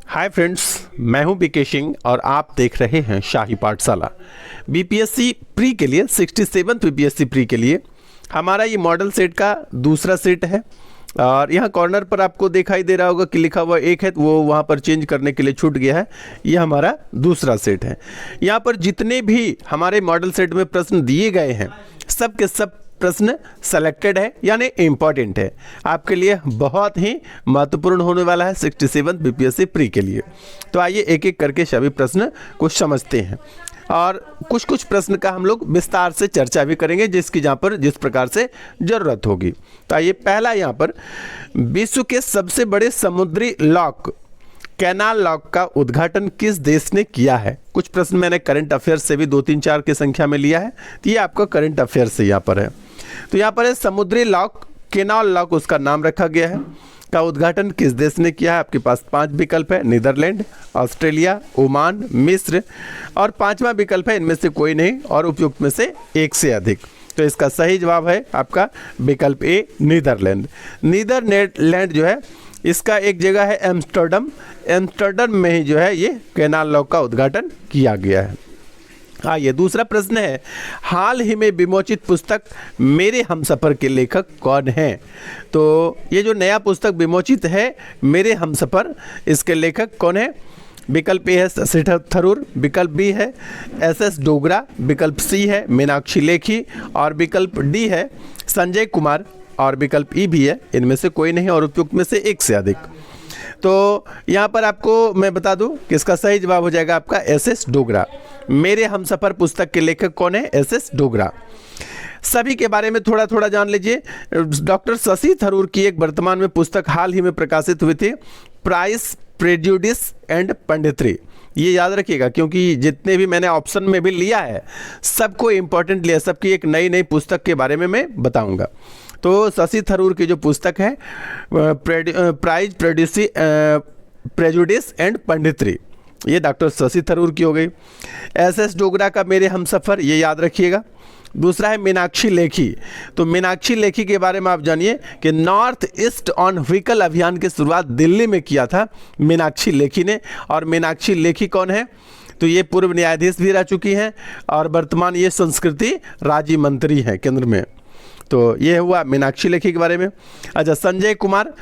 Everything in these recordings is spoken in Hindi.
हाय फ्रेंड्स, मैं हूं बीके सिंह और आप देख रहे हैं शाही पाठशाला। बीपीएससी प्री के लिए 67th बीपीएससी प्री के लिए हमारा ये मॉडल सेट का दूसरा सेट है। और यहाँ कॉर्नर पर आपको दिखाई दे रहा होगा कि लिखा हुआ एक है, तो वो वहाँ पर चेंज करने के लिए छूट गया है। ये हमारा दूसरा सेट है। यहाँ पर जितने भी हमारे मॉडल सेट में प्रश्न दिए गए हैं, सब के सब प्रश्न सेलेक्टेड है, यानी इम्पॉर्टेंट है, आपके लिए बहुत ही महत्वपूर्ण होने वाला है 67th बीपीएससी प्री के लिए। तो आइए एक एक करके सभी प्रश्न को समझते हैं और कुछ कुछ प्रश्न का हम लोग विस्तार से चर्चा भी करेंगे, जिसकी जहाँ पर जिस प्रकार से ज़रूरत होगी। तो आइए पहला यहाँ पर, विश्व के सबसे बड़े समुद्री लॉक कैनाल लॉक का उद्घाटन किस देश ने किया है? कुछ प्रश्न मैंने करंट अफेयर्स से भी 2-3-4 की संख्या में लिया है, तो ये आपका करंट अफेयर्स से यहाँ पर है। तो यहाँ पर है समुद्री लॉक, कैनाल लॉक उसका नाम रखा गया है, का उद्घाटन किस देश ने किया है? आपके पास 5 विकल्प है, नीदरलैंड, ऑस्ट्रेलिया, ओमान, मिस्र, और 5वां विकल्प है इनमें से कोई नहीं और उपयुक्त में से एक से अधिक। तो इसका सही जवाब है आपका विकल्प ए, नीदरलैंड। नीदरलैंड जो है, इसका एक जगह है एम्स्टर्डम, एम्स्टर्डम में ही जो है ये कैनाल लॉक का उद्घाटन किया गया है। आइए दूसरा प्रश्न है, हाल ही में विमोचित पुस्तक मेरे हमसफ़र के लेखक कौन हैं? तो ये जो नया पुस्तक विमोचित है मेरे हमसफ़र, इसके लेखक कौन है? विकल्प ए है शशि थरूर, विकल्प बी है एस डोगरा, विकल्प सी है मीनाक्षी लेखी, और विकल्प डी है संजय कुमार, और विकल्प ई भी है इनमें से कोई नहीं और उपयुक्त में से एक से अधिक। तो यहाँ पर आपको मैं बता दूं कि इसका सही जवाब हो जाएगा आपका एस डोगरा। मेरे हमसफ़र पुस्तक के लेखक कौन है? एस डोगरा। सभी के बारे में थोड़ा थोड़ा जान लीजिए। डॉक्टर शशि थरूर की एक वर्तमान में पुस्तक हाल ही में प्रकाशित हुई थी, प्राइस, प्रेजुडिस एंड पंडितरी। ये याद रखिएगा क्योंकि जितने भी मैंने ऑप्शन में भी लिया है सबको इम्पोर्टेंट लिया, सबकी एक नई नई पुस्तक के बारे में मैं बताऊंगा। तो शशि थरूर की जो पुस्तक है प्राइज, प्रेजुडिस एंड पंडितरी, ये डॉक्टर शशि थरूर की हो गई। एस डोगरा का मेरे हमसफ़र, ये याद रखिएगा। दूसरा है मीनाक्षी लेखी। तो मीनाक्षी लेखी के बारे में आप जानिए कि नॉर्थ ईस्ट ऑन व्हीकल अभियान की शुरुआत दिल्ली में किया था मीनाक्षी लेखी ने। और मीनाक्षी लेखी कौन है? तो ये पूर्व न्यायाधीश भी रह चुकी हैं और वर्तमान ये संस्कृति राज्य मंत्री हैं केंद्र में। तो ये हुआ मीनाक्षी लेखी के बारे में। अच्छा, संजय कुमार,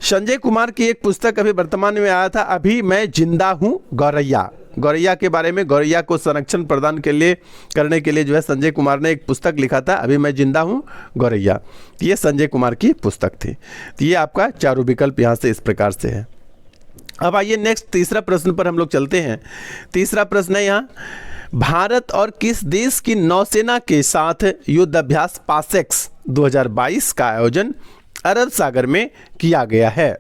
संजय कुमार की एक पुस्तक अभी वर्तमान में आया था, अभी मैं जिंदा हूँ गौरैया। गौरैया के बारे में, गौरैया को संरक्षण प्रदान करने के लिए जो है संजय कुमार ने एक पुस्तक लिखा था, अभी मैं जिंदा हूँ गौरैया। ये संजय कुमार की पुस्तक थी। तो ये आपका चारों विकल्प यहाँ से इस प्रकार से है। अब आइए नेक्स्ट तीसरा प्रश्न पर हम लोग चलते हैं। तीसरा प्रश्न है यहाँ, भारत और किस देश की नौसेना के साथ युद्ध अभ्यास पासेक्स 2022 का आयोजन अरब सागर में किया गया है?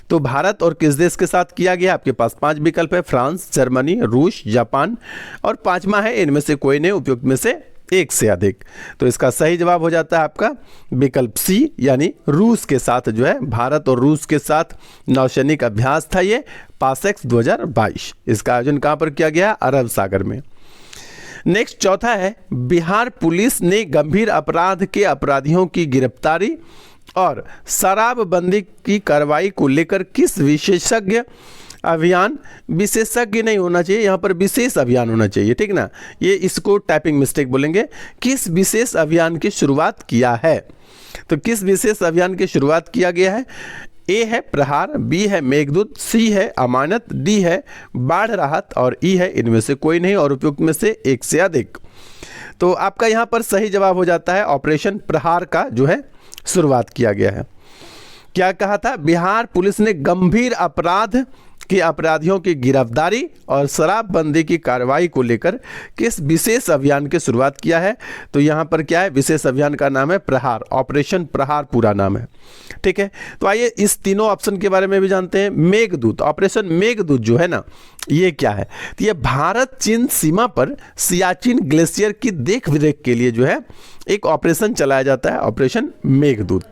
तो भारत और किस देश के साथ किया गया? आपके पास 5 विकल्प है, फ्रांस, जर्मनी, रूस, जापान, और 5वां है इनमें से कोई नहीं, उपयुक्त में से एक से अधिक। तो इसका सही जवाब हो जाता है आपका विकल्प सी, यानी रूस के साथ जो है, भारत और रूस के साथ नौसैनिक अभ्यास था ये पासेक्स 2022। इसका आयोजन कहाँ पर किया गया? अरब सागर में। नेक्स्ट चौथा है, बिहार पुलिस ने गंभीर अपराध के अपराधियों की गिरफ्तारी और शराबबंदी की कार्रवाई को लेकर किस विशेषज्ञ अभियान, विशेषज्ञ नहीं होना चाहिए यहाँ पर, विशेष अभियान होना चाहिए, ठीक ना, ये इसको टाइपिंग मिस्टेक बोलेंगे, किस विशेष अभियान की शुरुआत किया है? तो किस विशेष अभियान की शुरुआत किया गया है? ए है प्रहार, बी है मेघदूत, सी है अमानत, डी है बाढ़ राहत, और ई है इनमें से कोई नहीं और उपयुक्त में से एक से अधिक। तो आपका यहाँ पर सही जवाब हो जाता है ऑपरेशन प्रहार का जो है शुरुआत किया गया है। क्या कहा था? बिहार पुलिस ने गंभीर अपराध के अपराधियों की गिरफ्तारी और शराबबंदी की कार्रवाई को लेकर किस विशेष अभियान की शुरुआत किया है? तो यहाँ पर क्या है? विशेष अभियान का नाम है प्रहार, ऑपरेशन प्रहार पूरा नाम है, ठीक है। तो आइए इस तीनों ऑप्शन के बारे में भी जानते हैं। मेघदूत, ऑपरेशन मेघदूत जो है ना, ये क्या है? तो ये भारत चीन सीमा पर सियाचिन ग्लेशियर की देख रेख के लिए जो है एक ऑपरेशन चलाया जाता है, ऑपरेशन मेघदूत,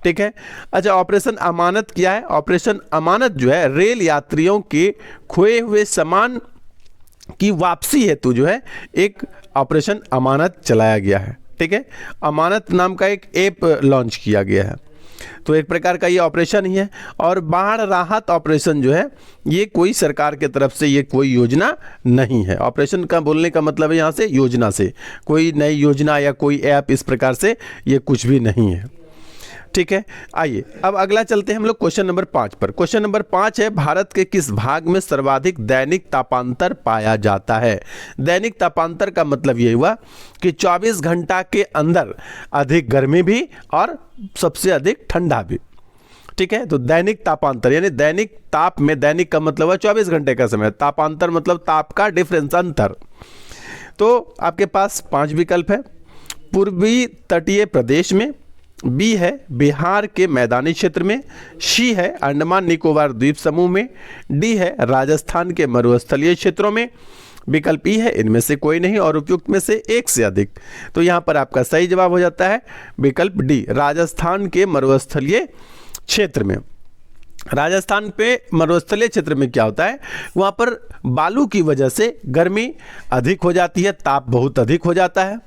ठीक है। अच्छा, ऑपरेशन अमानत क्या है? ऑपरेशन अमानत जो है रेल यात्रियों के खोए हुए सामान की वापसी हेतु जो है एक ऑपरेशन अमानत चलाया गया है, ठीक है। अमानत नाम का एक ऐप लॉन्च किया गया है। तो एक प्रकार का ये ऑपरेशन ही है। और बाढ़ राहत ऑपरेशन जो है ये कोई सरकार के तरफ से ये कोई योजना नहीं है। ऑपरेशन का बोलने का मतलब है यहाँ से योजना से, कोई नई योजना या कोई ऐप इस प्रकार से ये कुछ भी नहीं है। ठीक है, आइए अब अगला चलते हैं हम लोग क्वेश्चन नंबर 5 पर। क्वेश्चन नंबर 5 है, भारत के किस भाग में सर्वाधिक दैनिक तापांतर पाया जाता है? दैनिक तापांतर का मतलब ये हुआ कि 24 घंटा के अंदर अधिक गर्मी भी और सबसे अधिक ठंडा भी। ठीक है, तो दैनिक तापांतर यानी दैनिक ताप में, दैनिक का मतलब है 24 घंटे का समय, तापांतर मतलब ताप का डिफरेंस, अंतर। तो आपके पास 5 विकल्प है। पूर्वी तटीय प्रदेश में, बी है बिहार के मैदानी क्षेत्र में, सी है अंडमान निकोबार द्वीप समूह में, डी है राजस्थान के मरुस्थलीय क्षेत्रों में, विकल्प ई है इनमें से कोई नहीं और उपयुक्त में से एक से अधिक। तो यहाँ पर आपका सही जवाब हो जाता है विकल्प डी, राजस्थान के मरुस्थलीय क्षेत्र में। राजस्थान पे मरुस्थलीय क्षेत्र में क्या होता है, वहाँ पर बालू की वजह से गर्मी अधिक हो जाती है, ताप बहुत अधिक हो जाता है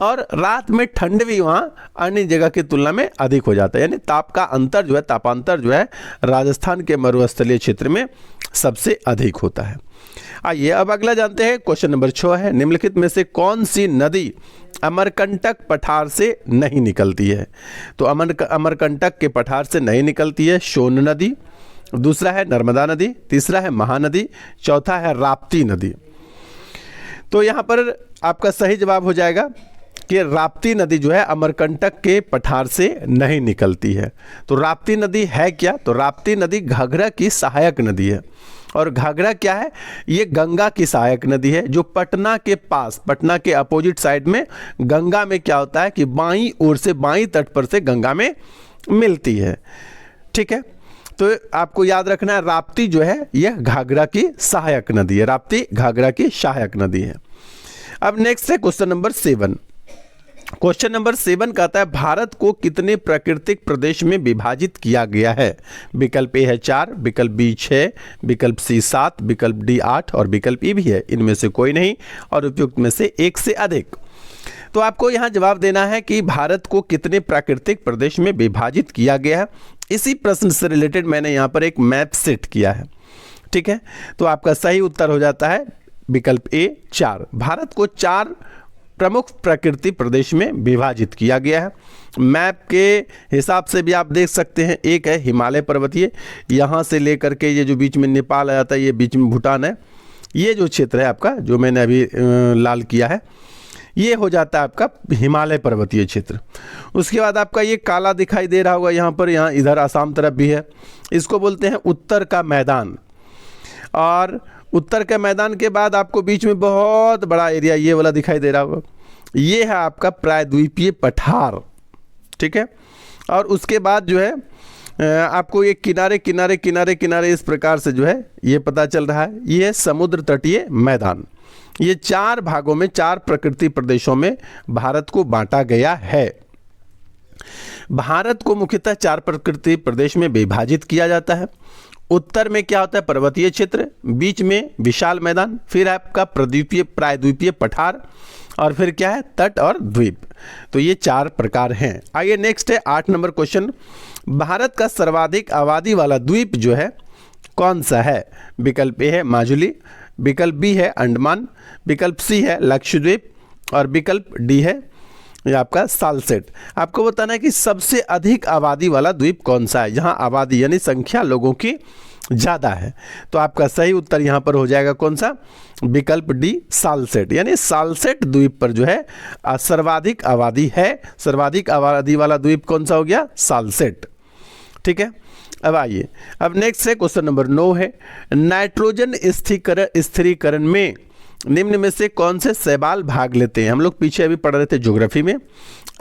और रात में ठंड भी वहाँ अन्य जगह की तुलना में अधिक हो जाता है। यानी ताप का अंतर जो है, तापांतर जो है राजस्थान के मरुस्थलीय क्षेत्र में सबसे अधिक होता है। आइए अब अगला जानते हैं। क्वेश्चन नंबर 6 है, निम्नलिखित में से कौन सी नदी अमरकंटक पठार से नहीं निकलती है? तो अमरकंटक के पठार से नहीं निकलती है सोन नदी, दूसरा है नर्मदा नदी, तीसरा है महानदी, चौथा है राप्ती नदी। तो यहाँ पर आपका सही जवाब हो जाएगा कि राप्ती नदी जो है अमरकंटक के पठार से नहीं निकलती है। तो राप्ती नदी है क्या? तो राप्ती नदी घाघरा की सहायक नदी है। और घाघरा क्या है? ये गंगा की सहायक नदी है जो पटना के पास, पटना के अपोजिट साइड में गंगा में क्या होता है कि बाईं ओर से, बाईं तट पर से गंगा में मिलती है। ठीक है, तो आपको याद रखना है राप्ती जो है यह घाघरा की सहायक नदी है, राप्ती घाघरा की सहायक नदी है। अब नेक्स्ट है क्वेश्चन नंबर 7। क्वेश्चन नंबर 7 कहता है, भारत को कितने प्राकृतिक प्रदेश में विभाजित किया गया है? विकल्प ए है 4, विकल्प बी 6, विकल्प सी 7, विकल्प डी 8 और विकल्प ई भी है इनमें से कोई नहीं और उपयुक्त में से एक से अधिक। तो आपको यहाँ जवाब देना है कि भारत को कितने प्राकृतिक प्रदेश में विभाजित किया गया है। इसी प्रश्न से रिलेटेड मैंने यहाँ पर एक मैप सेट किया है। ठीक है, तो आपका सही उत्तर हो जाता है विकल्प ए 4। भारत को 4 प्रमुख प्रकृति प्रदेश में विभाजित किया गया है। मैप के हिसाब से भी आप देख सकते हैं, एक है हिमालय पर्वतीय, यहाँ से लेकर के ये जो बीच में नेपाल आ जाता है, ये बीच में भूटान है, ये जो क्षेत्र है आपका जो मैंने अभी लाल किया है ये हो जाता है आपका हिमालय पर्वतीय क्षेत्र। उसके बाद आपका ये काला दिखाई दे रहा होगा यहाँ पर, यहाँ इधर आसाम तरफ भी है, इसको बोलते हैं उत्तर का मैदान। और उत्तर के मैदान के बाद आपको बीच में बहुत बड़ा एरिया ये वाला दिखाई दे रहा होगा, ये है आपका प्रायद्वीपीय पठार। ठीक है, और उसके बाद जो है आपको ये किनारे किनारे किनारे किनारे इस प्रकार से जो है ये पता चल रहा है, ये है समुद्र तटीय मैदान। ये 4 भागों में, 4 प्रकृति प्रदेशों में भारत को बांटा गया है। भारत को मुख्यतः 4 प्रकृति प्रदेश में विभाजित किया जाता है। उत्तर में क्या होता है? पर्वतीय क्षेत्र, बीच में विशाल मैदान, फिर आपका प्रायद्वीपीय पठार और फिर क्या है? तट और द्वीप। तो ये 4 प्रकार हैं। आइए नेक्स्ट है 8 नंबर क्वेश्चन। भारत का सर्वाधिक आबादी वाला द्वीप जो है कौन सा है? विकल्प ए है माजुली, विकल्प बी है अंडमान, विकल्प सी है लक्षद्वीप और विकल्प डी है ये आपका सालसेट। आपको बताना है कि सबसे अधिक आबादी वाला द्वीप कौन सा है, जहां आबादी यानी संख्या लोगों की ज़्यादा है। तो आपका सही उत्तर यहाँ पर हो जाएगा कौन सा? विकल्प डी सालसेट। यानी सालसेट द्वीप पर जो है सर्वाधिक आबादी है। सर्वाधिक आबादी वाला द्वीप कौन सा हो गया? सालसेट। ठीक है, अब आइए, अब नेक्स्ट है क्वेश्चन नंबर 9 है, नाइट्रोजन स्थिरीकरण में निम्न में से कौन से शैवाल भाग लेते हैं? हम लोग पीछे अभी पढ़ रहे थे ज्योग्राफी में,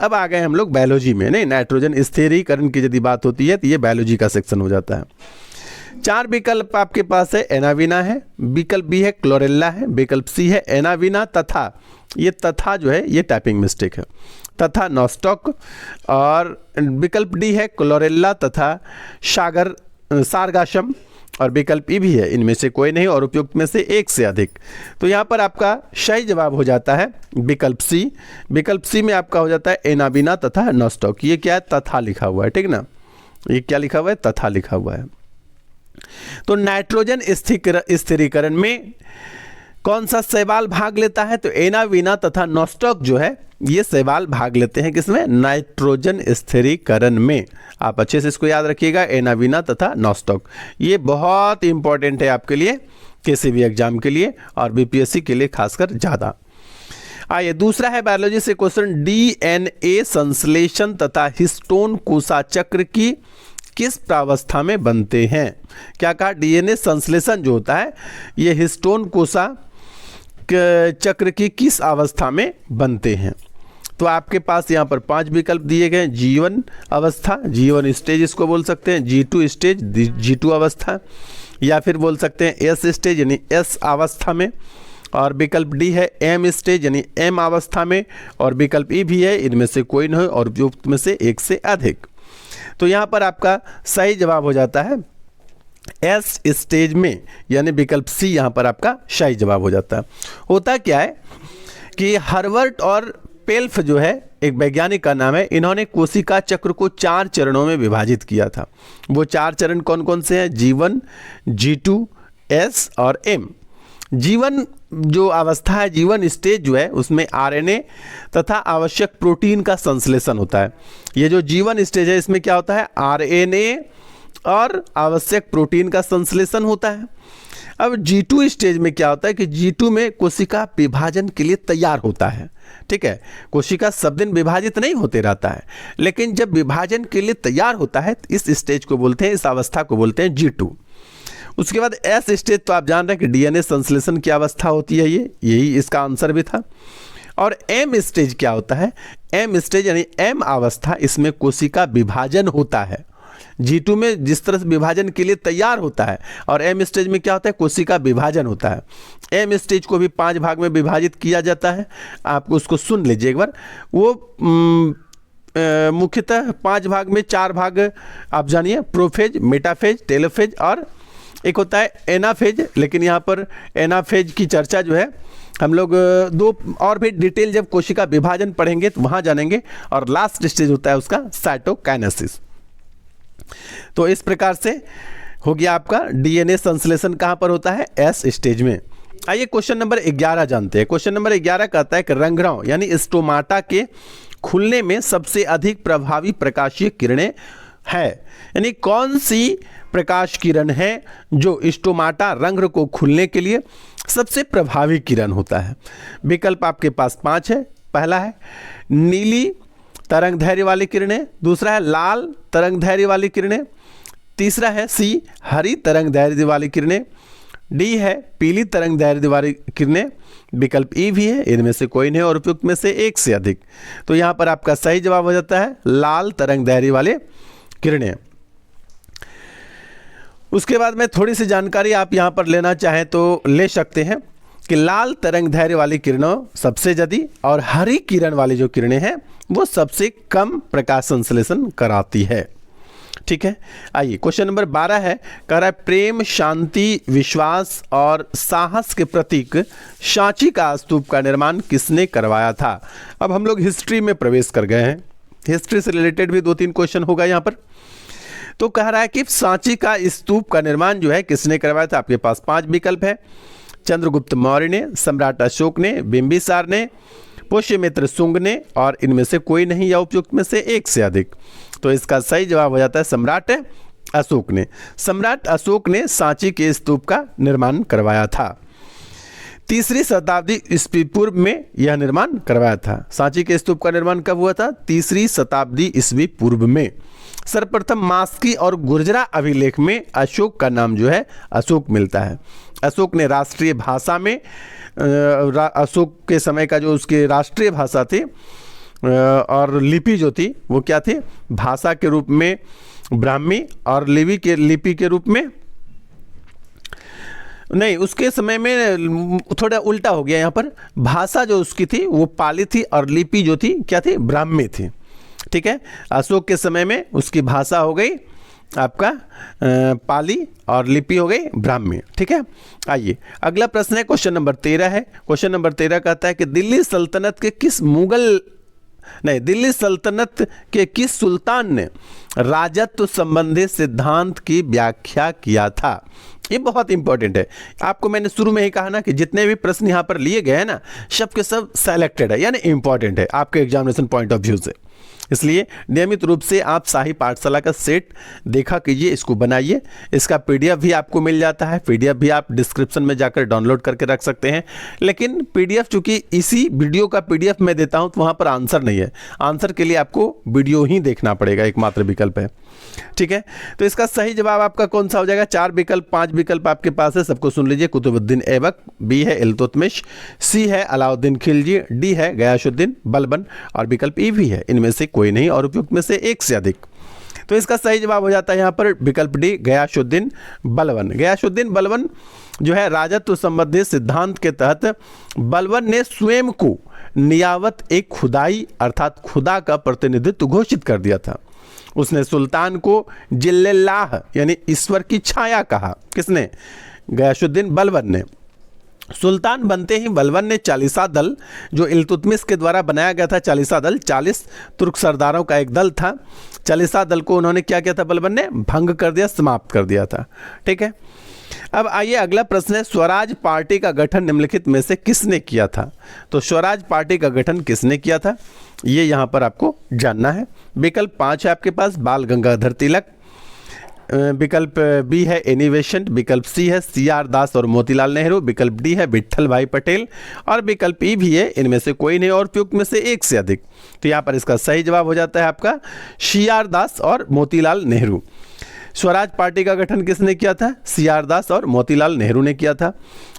अब आ गए हम लोग बायोलॉजी में। नहीं, नाइट्रोजन स्थिरीकरण की यदि बात होती है तो ये बायोलॉजी का सेक्शन हो जाता है। 4 विकल्प आपके पास है, एनाविना है, विकल्प बी है क्लोरेल्ला है, विकल्प सी है एनाविना तथा, ये तथा जो है ये टाइपिंग मिस्टेक है, तथा नॉस्टॉक, और विकल्प डी है क्लोरेल्ला तथा सारगाशम और विकल्प ई भी है इनमें से कोई नहीं और उपयुक्त में से एक से अधिक। तो यहाँ पर आपका सही जवाब हो जाता है विकल्प सी। विकल्प सी में आपका हो जाता है एनाविना तथा नॉस्टॉक। ये क्या है? तथा लिखा हुआ है, ठीक ना। ये क्या लिखा हुआ है, तथा लिखा हुआ है। तो नाइट्रोजन स्थिरीकरण में कौन सा शैवाल भाग लेता है, तो एनावीना तथा नॉस्टॉक जो है ये शैवाल भाग लेते हैं किसमें, नाइट्रोजन स्थिरीकरण में। आप अच्छे से इसको याद रखिएगा, एनावीना तथा नॉस्टॉक, ये बहुत इंपॉर्टेंट है आपके लिए, किसी भी एग्जाम के लिए और बीपीएससी के लिए खासकर ज़्यादा। आइए दूसरा है बायोलॉजी से क्वेश्चन, डीएनए संश्लेषण तथा हिस्टोन कोशा चक्र की किस प्रावस्था में बनते हैं। क्या कहा, डीएनए संश्लेषण जो होता है ये हिस्टोन कोशा चक्र की किस अवस्था में बनते हैं। तो आपके पास यहाँ पर 5 विकल्प दिए गए, G1 अवस्था, G1 स्टेज इसको बोल सकते हैं, G2 स्टेज, G2 अवस्था, या फिर बोल सकते हैं S स्टेज यानी S अवस्था में, और विकल्प डी है M स्टेज यानी M अवस्था में, और विकल्प ई भी है, इनमें से कोई न हो और उपयुक्त में से एक से अधिक। तो यहाँ पर आपका सही जवाब हो जाता है एस स्टेज में, यानी विकल्प सी यहाँ पर आपका सही जवाब हो जाता है। होता क्या है कि हर्वर्ट और पेल्फ जो है एक वैज्ञानिक का नाम है, इन्होंने कोशिका चक्र को 4 चरणों में विभाजित किया था। वो 4 चरण कौन कौन से हैं, G1, G2, S और M। G1 जो अवस्था है, G1 स्टेज जो है उसमें RNA तथा आवश्यक प्रोटीन का संश्लेषण होता है। ये जो G1 स्टेज है इसमें क्या होता है, RNA और आवश्यक प्रोटीन का संश्लेषण होता है। अब G2 स्टेज में क्या होता है कि G2 में कोशिका विभाजन के लिए तैयार होता है। ठीक है, कोशिका सब दिन विभाजित नहीं होते रहता है, लेकिन जब विभाजन के लिए तैयार होता है इस स्टेज को बोलते हैं, इस अवस्था को बोलते हैं G2। उसके बाद एस स्टेज, तो आप जान रहे हैं कि डीएनए संश्लेषण की अवस्था होती है, यही इसका आंसर भी था। और एम स्टेज क्या होता है, एम स्टेज यानी एम अवस्था, इसमें कोशिका विभाजन होता है। G2 में जिस तरह से विभाजन के लिए तैयार होता है, और एम स्टेज में क्या होता है, कोशिका विभाजन होता है। एम स्टेज को भी 5 भाग में विभाजित किया जाता है, आपको उसको सुन लीजिए एक बार। वो मुख्यतः 5 भाग में 4 भाग आप जानिए, प्रोफेज, मेटाफेज, टेलोफेज और एक होता है एनाफेज। लेकिन यहाँ पर एनाफेज की चर्चा जो है हम लोग 2 और भी डिटेल जब कोशिका विभाजन पढ़ेंगे तो वहाँ जानेंगे। और लास्ट स्टेज होता है उसका साइटोकाइनेसिस। तो इस प्रकार से हो गया आपका डीएनए संश्लेषण कहाँ पर होता है, एस स्टेज में। आइए क्वेश्चन नंबर 11 जानते हैं। क्वेश्चन नंबर 11 कहता है कि रंध्रों यानी स्टोमाटा के खुलने में सबसे अधिक प्रभावी प्रकाशीय किरणें है, यानी कौन सी प्रकाश किरण है जो स्टोमाटा रंध्र को खुलने के लिए सबसे प्रभावी किरण होता है। विकल्प आपके पास 5 है। पहला है नीली तरंग दैर्घ्य वाली किरणें, दूसरा है लाल तरंग दैर्घ्य वाली किरणें, तीसरा है सी हरी तरंग दैर्घ्य वाली किरणें, डी है पीली तरंग दैर्घ्य वाली किरणें, विकल्प ई भी है, इनमें से कोई नहीं और उपयुक्त में से एक से अधिक। तो यहाँ पर आपका सही जवाब हो जाता है लाल तरंग दैर्घ्य वाले किरणें। उसके बाद में थोड़ी सी जानकारी आप यहाँ पर लेना चाहें तो ले सकते हैं कि लाल तरंग दैर्घ्य वाली किरणों सबसे ज़्यादा और हरी किरण वाली जो किरणें हैं वो सबसे कम प्रकाश संश्लेषण कराती है। ठीक है, आइए क्वेश्चन नंबर 12 है, कह रहा है प्रेम, शांति, विश्वास और साहस के प्रतीक सांची का स्तूप का निर्माण किसने करवाया था। अब हम लोग हिस्ट्री में प्रवेश कर गए हैं, हिस्ट्री से रिलेटेड भी 2-3 क्वेश्चन होगा यहाँ पर। तो कह रहा है कि सांची का स्तूप का निर्माण जो है किसने करवाया था। आपके पास 5 विकल्प है, चंद्रगुप्त मौर्य ने, सम्राट अशोक ने, बिंबिसार ने, पुष्यमित्र शुंग ने, और इनमें से कोई नहीं या उपयुक्त में से एक से अधिक। तो इसका सही जवाब हो जाता है सम्राट अशोक ने। सम्राट अशोक ने सांची के स्तूप का निर्माण करवाया था। 3री शताब्दी ईस्वी पूर्व में यह निर्माण करवाया था। सांची के स्तूप का निर्माण कब हुआ था, 3री शताब्दी ईस्वी पूर्व में। सर्वप्रथम मास्की और गुर्जरा अभिलेख में अशोक का नाम जो है अशोक मिलता है। अशोक ने राष्ट्रीय भाषा में अशोक के समय का जो उसकी राष्ट्रीय भाषा थी और लिपि जो थी वो क्या थी, भाषा के रूप में ब्राह्मी और लिपि के रूप में नहीं, उसके समय में थोड़ा उल्टा हो गया। यहाँ पर भाषा जो उसकी थी वो पाली थी और लिपि जो थी क्या थी, ब्राह्मी थी। ठीक है, अशोक के समय में उसकी भाषा हो गई आपका पाली और लिपि हो गई ब्राह्मी। ठीक है, आइए अगला प्रश्न है, क्वेश्चन नंबर 13 है। क्वेश्चन नंबर 13 कहता है कि दिल्ली सल्तनत के किस मुगल दिल्ली सल्तनत के किस सुल्तान ने राजत्व संबंधी सिद्धांत की व्याख्या किया था? ये बहुत इंपॉर्टेंट है। आपको मैंने शुरू में ही कहा ना कि जितने भी प्रश्न यहाँ पर लिए गए हैं ना, सब के सब सेलेक्टेड है, यानी इंपॉर्टेंट है आपके एग्जामिनेशन पॉइंट ऑफ व्यू से। इसलिए नियमित रूप से आप शाही पाठशाला का सेट देखा कीजिए, इसको बनाइए। इसका पीडीएफ भी आपको मिल जाता है, पीडीएफ भी आप डिस्क्रिप्शन में जाकर डाउनलोड करके रख सकते हैं। लेकिन पीडीएफ चूंकि इसी वीडियो का पीडीएफ मैं देता हूं तो वहां पर आंसर नहीं है, आंसर के लिए आपको वीडियो ही देखना पड़ेगा, एकमात्र विकल्प है। ठीक है, तो इसका सही जवाब आपका कौन सा हो जाएगा? 4 विकल्प 5 विकल्प आपके पास है, सबको सुन लीजिए। कुतुबुद्दीन ऐबक, बी है इल्तुतमिश, सी है अलाउद्दीन खिलजी, डी है गयासुद्दीन बलबन और विकल्प ई भी है। इनमें से कोई नहीं और उपयुक्त में से एक से अधिक। तो इसका सही जवाब हो जाता है यहाँ पर विकल्प डी, गयासुद्दीन बलबन। गयासुद्दीन बलबन जो है राजत्व संबंधी सिद्धांत के तहत बलबन ने स्वयं को नियावत एक खुदाई अर्थात खुदा का प्रतिनिधित्व घोषित कर दिया था। उसने सुल्तान को जिल्लल्लाह यानी ईश्वर की छाया कहा। किसने? गयासुद्दीन बलबन ने। सुल्तान बनते ही बलबन ने चालीसा दल, जो इल्तुतमिश के द्वारा बनाया गया था चालीसा दल, 40 तुर्क सरदारों का एक दल था, चालीसा दल को उन्होंने क्या किया था? बलबन ने भंग कर दिया, समाप्त कर दिया था। ठीक है, अब आइए अगला प्रश्न है, स्वराज पार्टी का गठन निम्नलिखित में से किसने किया था? तो स्वराज पार्टी का गठन किसने किया था, ये यहां पर आपको जानना है। विकल्प 5 है आपके पास, बाल गंगाधर तिलक, विकल्प बी है एनी बेसेंट, विकल्प सी है CR दास और मोतीलाल नेहरू, विकल्प डी है विट्ठल भाई पटेल और विकल्प ई भी है। इनमें से कोई नहीं और उपयुक्त में से एक से अधिक। तो यहाँ पर इसका सही जवाब हो जाता है आपका CR दास और मोतीलाल नेहरू। स्वराज पार्टी का गठन किसने किया था? CR दास और मोतीलाल नेहरू ने किया था।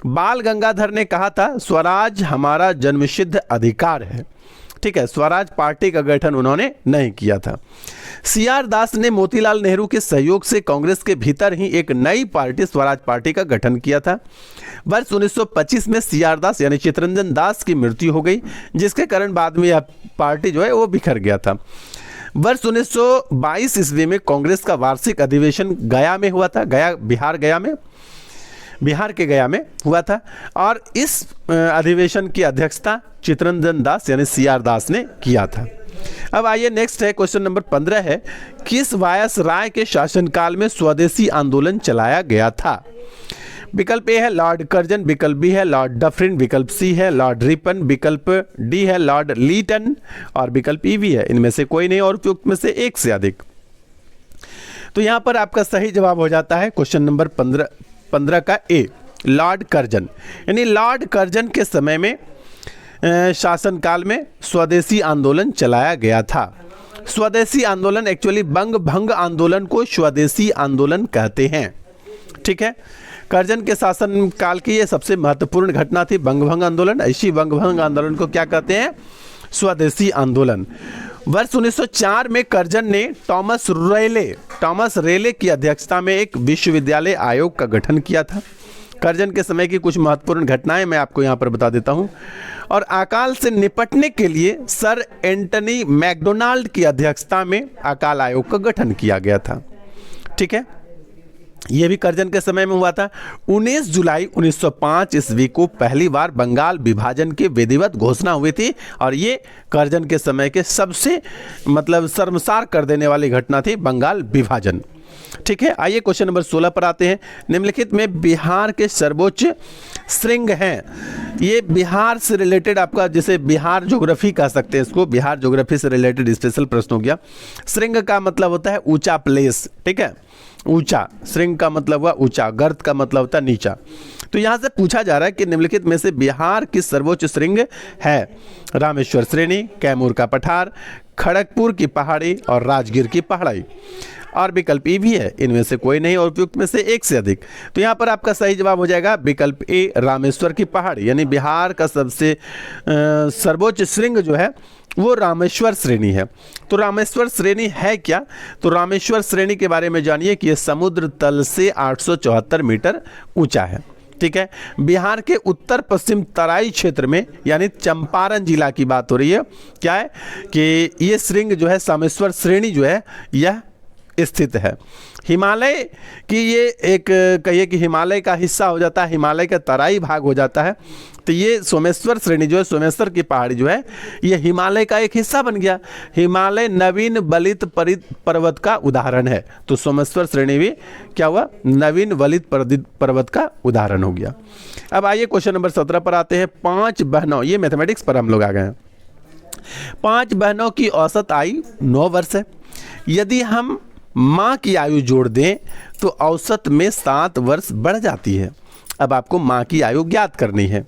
बाल गंगाधर ने कहा था स्वराज हमारा जन्मसिद्ध अधिकार है। ठीक है, स्वराज पार्टी का गठन उन्होंने नहीं किया था। CR दास ने मोतीलाल नेहरू के सहयोग से कांग्रेस के भीतर ही एक नई पार्टी स्वराज पार्टी का गठन किया था। वर्ष 1925 में CR दास यानी चित्तरंजन दास की मृत्यु हो गई, जिसके कारण बाद में यह पार्टी जो है वो बिखर गया था। वर्ष 1922 ईस्वी में कांग्रेस का वार्षिक अधिवेशन गया में हुआ था, बिहार के गया में हुआ था और इस अधिवेशन की अध्यक्षता चित्तरंजन दास यानी CR दास ने किया था। अब आइए नेक्स्ट है, क्वेश्चन नंबर 15 है, किस वायसराय के शासनकाल में स्वदेशी आंदोलन चलाया गया था? विकल्प ए है लॉर्ड कर्जन, विकल्प बी है लॉर्ड डफरिन, विकल्प सी है लॉर्ड रिपन, विकल्प डी है लॉर्ड लीटन और विकल्प ई भी है। इनमें से कोई नहीं और उपयुक्त में से एक से अधिक। तो यहां पर आपका सही जवाब हो जाता है क्वेश्चन नंबर 15 का ए, लॉर्ड कर्जन। यानी लॉर्ड कर्जन के समय में शासनकाल में स्वदेशी आंदोलन चलाया गया था। स्वदेशी आंदोलन एक्चुअली बंग भंग आंदोलन को स्वदेशी आंदोलन कहते हैं। ठीक है, कर्जन के शासन काल की ये सबसे महत्वपूर्ण घटना थी बंग भंग आंदोलन। इसी बंग भंग आंदोलन को क्या कहते हैं? स्वदेशी आंदोलन। वर्ष 1904 में कर्जन ने टॉमस रेले की अध्यक्षता में एक विश्वविद्यालय आयोग का गठन किया था। कर्जन के समय की कुछ महत्वपूर्ण घटनाएं मैं आपको यहां पर बता देता हूं। और अकाल से निपटने के लिए सर एंटनी मैकडोनाल्ड की अध्यक्षता में अकाल आयोग का गठन किया गया था। ठीक है, यह भी कर्जन के समय में हुआ था। 19 जुलाई 1905 ईस्वी को पहली बार बंगाल विभाजन की विधिवत घोषणा हुई थी और ये कर्जन के समय के सबसे शर्मसार कर देने वाली घटना थी बंगाल विभाजन। ठीक है, आइए क्वेश्चन नंबर 16 पर आते हैं। निम्नलिखित में बिहार के सर्वोच्च श्रृंग हैं। ये बिहार से रिलेटेड आपका, जैसे बिहार ज्योग्राफी कह सकते हैं इसको, बिहार ज्योग्राफी से रिलेटेड स्पेशल प्रश्न हो गया। श्रृंग का मतलब होता है ऊंचा प्लेस। ठीक है, ऊंचा, श्रृंग का मतलब हुआ ऊंचा, गर्त का मतलब होता है नीचा। तो यहां से पूछा जा रहा है कि निम्नलिखित में से बिहार की सर्वोच्च श्रृंग है? रामेश्वर श्रेणी, कैमूर का पठार, खड़गपुर की पहाड़ी और राजगीर की पहाड़ी और विकल्प ई भी है। इनमें से कोई नहीं और उपयुक्त में से एक से अधिक। तो यहाँ पर आपका सही जवाब हो जाएगा विकल्प ए, रामेश्वर की पहाड़ी। यानी बिहार का सबसे सर्वोच्च श्रृंग जो है वो रामेश्वर श्रेणी है। तो रामेश्वर श्रेणी है क्या? तो रामेश्वर श्रेणी के बारे में जानिए कि यह समुद्र तल से 874 मीटर ऊंचा है। ठीक है, बिहार के उत्तर पश्चिम तराई क्षेत्र में यानी चंपारण जिला की बात हो रही है। क्या है कि ये श्रृंग जो है, रामेश्वर श्रेणी जो है, यह स्थित है। हिमालय की ये एक कहिए कि हिमालय का हिस्सा हो जाता है, हिमालय का तराई भाग हो जाता है। तो ये सोमेश्वर श्रेणी जो है, सोमेश्वर की पहाड़ी जो है, ये हिमालय का एक हिस्सा बन गया। हिमालय नवीन वलित पर्वत का उदाहरण है। तो सोमेश्वर श्रेणी भी क्या हुआ, नवीन वलित पर्वत का उदाहरण हो गया। अब आइए क्वेश्चन नंबर 17 पर आते हैं। 5 बहनों, ये मैथमेटिक्स पर हम लोग आ गए हैं। 5 बहनों की औसत आयु 9 वर्ष है। यदि हम माँ की आयु जोड़ दें तो औसत में 7 वर्ष बढ़ जाती है। अब आपको माँ की आयु ज्ञात करनी है,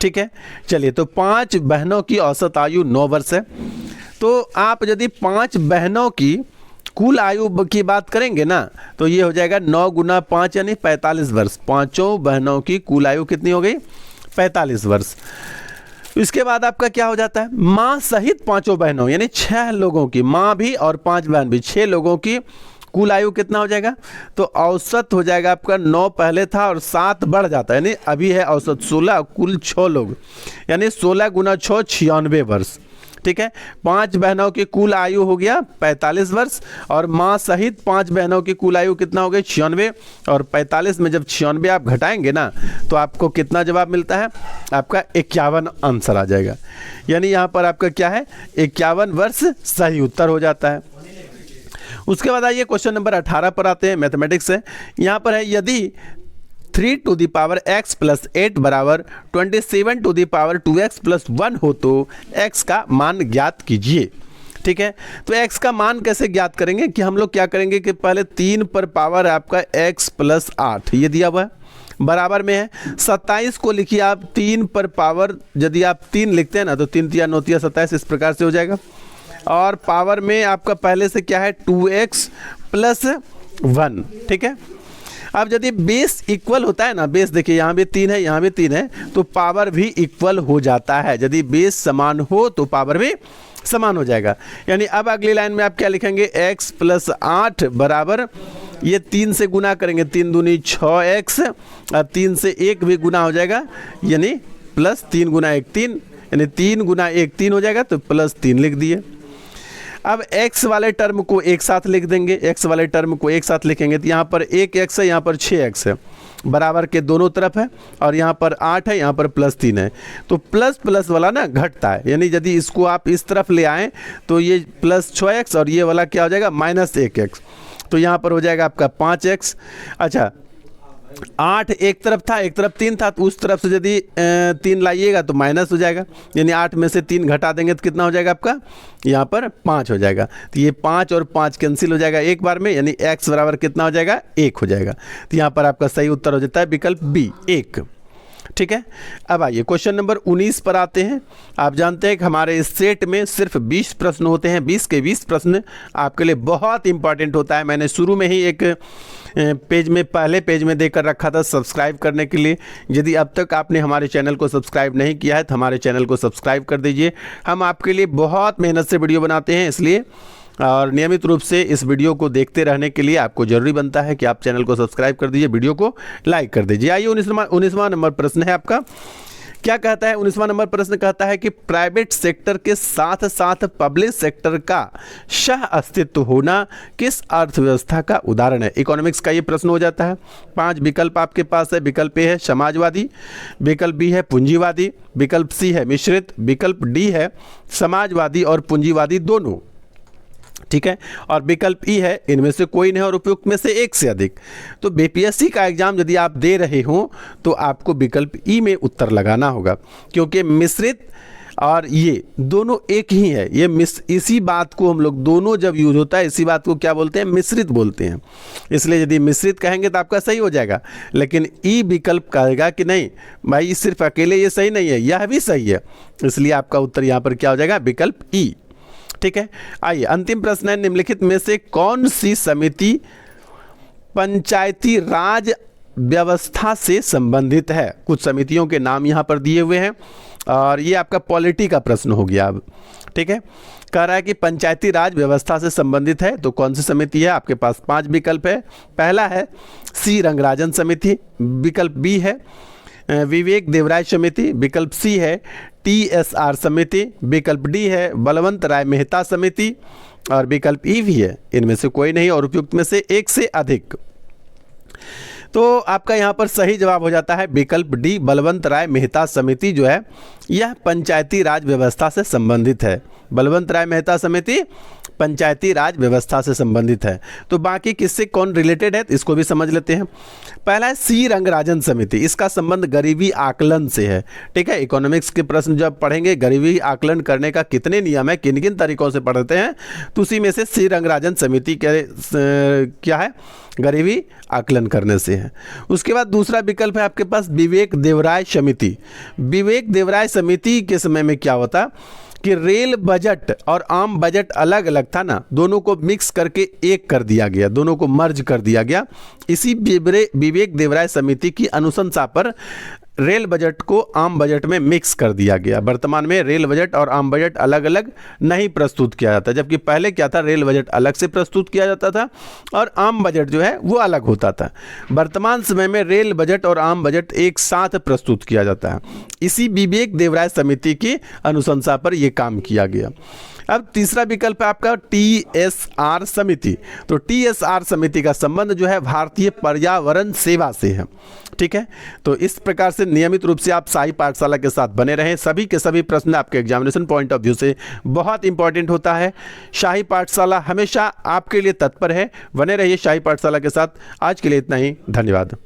ठीक है। चलिए, तो 5 बहनों की औसत आयु 9 वर्ष है। तो आप यदि 5 बहनों की कुल आयु की बात करेंगे ना, तो ये हो जाएगा 9 गुना 5 यानी 45 वर्ष। 5 बहनों की कुल आयु कितनी हो गई, 45 वर्ष। इसके बाद आपका क्या हो जाता है, माँ सहित 5 बहनों यानी 6 लोगों की, माँ भी और 5 बहन भी, 6 लोगों की कुल आयु कितना हो जाएगा, तो औसत हो जाएगा आपका 9 पहले था और 7 बढ़ जाता है, यानी अभी है औसत 16, कुल 6 लोग, यानी 16 गुना 6 96 वर्ष, ठीक है। 5 बहनों की कुल आयु हो गया 45 वर्ष और माँ सहित 5 बहनों की कुल आयु कितना हो गई 96, और 45 में जब 96 आप घटाएंगे ना तो आपको कितना जवाब मिलता है, आपका 51 आंसर आ जाएगा। यानी यहाँ पर आपका क्या है, 51 वर्ष सही उत्तर हो जाता है। उसके बाद आइए क्वेश्चन नंबर 18 पर आते हैं, मैथमेटिक्स से। यहाँ पर है, यदि 3 to the power x plus 8 बराबर 27 to the power 2x plus 1 हो तो x का मान ज्ञात कीजिए, ठीक है। तो x का मान कैसे ज्ञात करेंगे कि हम लोग क्या करेंगे कि पहले 3 पर पावर आपका x प्लस 8 ये दिया हुआ है, बराबर में है 27 को लिखिए आप 3 पर पावर, यदि आप 3 लिखते हैं ना तो 3 3 9 27, इस प्रकार से हो जाएगा। और पावर में आपका पहले से क्या है 2x प्लस 1, ठीक है। अब यदि बेस इक्वल होता है ना, बेस देखिए यहाँ भी 3 है यहाँ भी 3 है, तो पावर भी इक्वल हो जाता है। यदि बेस समान हो तो पावर भी समान हो जाएगा। यानी अब अगली लाइन में आप क्या लिखेंगे, x प्लस 8 बराबर, ये 3 से गुना करेंगे, 3 दूनी 6x और 3 से 1 भी गुना हो जाएगा, यानी प्लस 3 गुना 1 3, यानी 3 गुना 1 3 हो जाएगा, तो प्लस 3 लिख दिए। अब x वाले टर्म को एक साथ लिख देंगे, x वाले टर्म को एक साथ लिखेंगे तो यहाँ पर 1x है, यहाँ पर 6x है, बराबर के दोनों तरफ है, और यहाँ पर 8 है, यहाँ पर प्लस 3 है। तो प्लस प्लस वाला ना घटता है, यानी यदि इसको आप इस तरफ ले आएँ तो ये प्लस 6x और ये वाला क्या हो जाएगा माइनस 1x, तो यहाँ पर हो जाएगा आपका 5x। अच्छा, 8 एक तरफ था, एक तरफ 3 था, तो उस तरफ से यदि 3 लाइएगा तो माइनस हो जाएगा, यानी 8 में से 3 घटा देंगे तो कितना हो जाएगा आपका, यहाँ पर 5 हो जाएगा। तो ये 5 और 5 कैंसिल हो जाएगा एक बार में, यानी x बराबर कितना हो जाएगा 1 हो जाएगा। तो यहाँ पर आपका सही उत्तर हो जाता है विकल्प बी 1, ठीक है। अब आइए क्वेश्चन नंबर 19 पर आते हैं। आप जानते हैं कि हमारे इस सेट में सिर्फ 20 प्रश्न होते हैं, 20 के 20 प्रश्न आपके लिए बहुत इंपॉर्टेंट होता है। मैंने शुरू में ही एक पेज में, पहले पेज में देकर रखा था सब्सक्राइब करने के लिए। यदि अब तक आपने हमारे चैनल को सब्सक्राइब नहीं किया है तो हमारे चैनल को सब्सक्राइब कर दीजिए। हम आपके लिए बहुत मेहनत से वीडियो बनाते हैं, इसलिए और नियमित रूप से इस वीडियो को देखते रहने के लिए आपको जरूरी बनता है कि आप चैनल को सब्सक्राइब कर दीजिए, वीडियो को लाइक कर दीजिए। आइए 19वां नंबर प्रश्न है आपका, क्या कहता है 19वां नंबर प्रश्न कहता है कि प्राइवेट सेक्टर के साथ साथ पब्लिक सेक्टर का सह अस्तित्व होना किस अर्थव्यवस्था का उदाहरण है। इकोनॉमिक्स का ये प्रश्न हो जाता है। 5 विकल्प आपके पास है। विकल्प ए है समाजवादी, विकल्प बी है पूंजीवादी, विकल्प सी है मिश्रित, विकल्प डी है समाजवादी और पूंजीवादी दोनों, ठीक है, और विकल्प ई है इनमें से कोई नहीं और उपयुक्त में से एक से अधिक। तो बीपीएससी का एग्जाम यदि आप दे रहे हो तो आपको विकल्प ई में उत्तर लगाना होगा, क्योंकि मिश्रित और ये दोनों एक ही है। ये इसी बात को हम लोग दोनों जब यूज होता है इसी बात को क्या बोलते हैं, मिश्रित बोलते हैं। इसलिए यदि मिश्रित कहेंगे तो आपका सही हो जाएगा, लेकिन ई विकल्प कहेगा कि नहीं भाई सिर्फ अकेले ये सही नहीं है, यह भी सही है, इसलिए आपका उत्तर यहाँ पर क्या हो जाएगा विकल्प ई, ठीक है। आइए अंतिम प्रश्न है, निम्नलिखित में से कौन सी समिति पंचायती राज व्यवस्था से संबंधित है। कुछ समितियों के नाम यहाँ पर दिए हुए हैं और ये आपका पॉलिटी का प्रश्न हो गया अब, ठीक है। कह रहा है कि पंचायती राज व्यवस्था से संबंधित है तो कौन सी समिति है। आपके पास 5 विकल्प है। पहला है सी रंगराजन समिति, विकल्प बी है विवेक देवराय समिति, विकल्प सी है TSR समिति, विकल्प डी है बलवंत राय मेहता समिति, और विकल्प ई भी है। इनमें से कोई नहीं और उपयुक्त में से एक से अधिक। तो आपका यहाँ पर सही जवाब हो जाता है विकल्प डी, बलवंत राय मेहता समिति जो है यह पंचायती राज व्यवस्था से संबंधित है। बलवंत राय मेहता समिति पंचायती राज व्यवस्था से संबंधित है। तो बाकी किससे कौन रिलेटेड है इसको भी समझ लेते हैं। पहला है सी रंगराजन समिति, इसका संबंध गरीबी आकलन से है। ठीक है, इकोनॉमिक्स के प्रश्न जब पढ़ेंगे गरीबी आकलन करने का कितने नियम है, किन किन तरीकों से पढ़ते हैं, तो उसी में से सी रंगराजन समिति क्या है, गरीबी आकलन करने से है। उसके बाद दूसरा विकल्प है आपके पास विवेक देवराय समिति। विवेक देवराय समिति के समय में क्या होता कि रेल बजट और आम बजट अलग अलग था ना, दोनों को मिक्स करके एक कर दिया गया, दोनों को मर्ज कर दिया गया। इसी विवेक देवराय समिति की अनुशंसा पर रेल बजट को आम बजट में मिक्स कर दिया गया। वर्तमान में रेल बजट और आम बजट अलग अलग नहीं प्रस्तुत किया जाता, जबकि पहले क्या था, रेल बजट अलग से प्रस्तुत किया जाता था और आम बजट जो है वो अलग होता था। वर्तमान समय में रेल बजट और आम बजट एक साथ प्रस्तुत किया जाता है। इसी विवेक देवराय समिति की अनुशंसा पर यह काम किया गया। अब तीसरा विकल्प है आपका TSR समिति। तो TSR समिति का संबंध जो है भारतीय पर्यावरण सेवा से है। ठीक है, तो इस प्रकार से नियमित रूप से आप शाही पाठशाला के साथ बने रहें। सभी के सभी प्रश्न आपके एग्जामिनेशन पॉइंट ऑफ व्यू से बहुत इंपॉर्टेंट होता है। शाही पाठशाला हमेशा आपके लिए तत्पर है, बने रहिए शाही पाठशाला के साथ। आज के लिए इतना ही, धन्यवाद।